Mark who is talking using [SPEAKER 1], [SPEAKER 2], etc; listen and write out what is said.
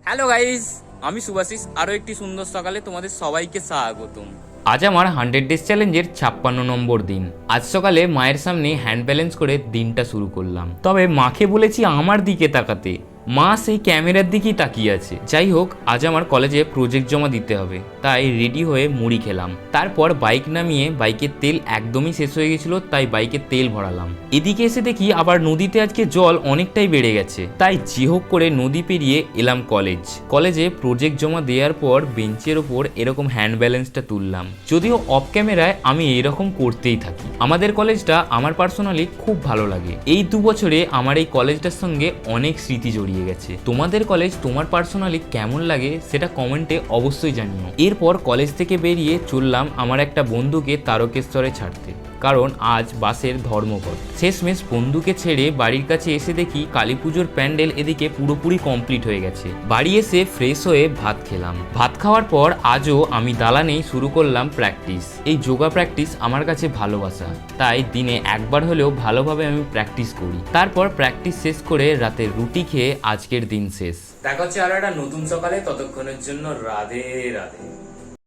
[SPEAKER 1] Hello guys, আমি শুভাশিস। আরও একটি সুন্দর সকালে তোমাদের সবাইকে স্বাগতম।
[SPEAKER 2] আজ আমার 100 ডেজ চ্যালেঞ্জের 56 নম্বর দিন। আজ সকালে মায়ের সামনে হ্যান্ড ব্যালেন্স করে দিনটা শুরু করলাম। তবে মাকে বলেছি আমার দিকে তাকাতে, মা সেই ক্যামেরার দিকেই তাকিয়ে আছে। যাই হোক, আজ আমার কলেজে প্রজেক্ট জমা দিতে হবে, তাই রেডি হয়ে মুড়ি খেলাম। তারপর বাইক নামিয়ে বাইকের তেল একদমই শেষ হয়ে গেছিল, তাই বাইকে তেল ভরালাম। এদিকে এসে দেখি আবার নদীতে আজকে জল অনেকটাই বেড়ে গেছে, তাই যে হোক করে নদী পেরিয়ে এলাম কলেজে প্রজেক্ট জমা দেওয়ার পর বেঞ্চের ওপর এরকম হ্যান্ড ব্যালেন্সটা তুললাম। যদিও অফ ক্যামেরায় আমি এরকম করতেই থাকি। আমাদের কলেজটা আমার পার্সোনালি খুব ভালো লাগে। এই 2 বছরে আমার এই কলেজটার সঙ্গে অনেক স্মৃতি জড়িয়ে গেছে। তোমাদের কলেজ তোমার পার্সোনালি কেমন লাগে সেটা কমেন্টে অবশ্যই জানিও। এরপর কলেজ থেকে বেরিয়ে চললাম আমার একটা বন্ধুকে তারকেশ্বরে ছাড়তে, কারণ আজ বাসের ধর্মঘট। শেষমেশ বন্ধুকে ছেড়ে বাড়ির কাছে এসে দেখি কালী পুজোর প্যান্ডেল এদিকে পুরোপুরি কমপ্লিট হয়ে গেছে। বাড়ি এসে ফ্রেশ হয়ে ভাত খেলাম। ভাত খাওয়ার পর আজও আমি দালানেই শুরু করলাম প্র্যাকটিস। এই যোগা প্র্যাকটিস আমার কাছে ভালোবাসা, তাই দিনে একবার হলেও ভালোভাবে আমি প্র্যাকটিস করি। তারপর প্র্যাকটিস শেষ করে রাতে রুটি খেয়ে আজকের দিন শেষ।
[SPEAKER 1] দেখা হচ্ছে আরো একটা নতুন সকালে, ততক্ষণের জন্য রাধে রাধে।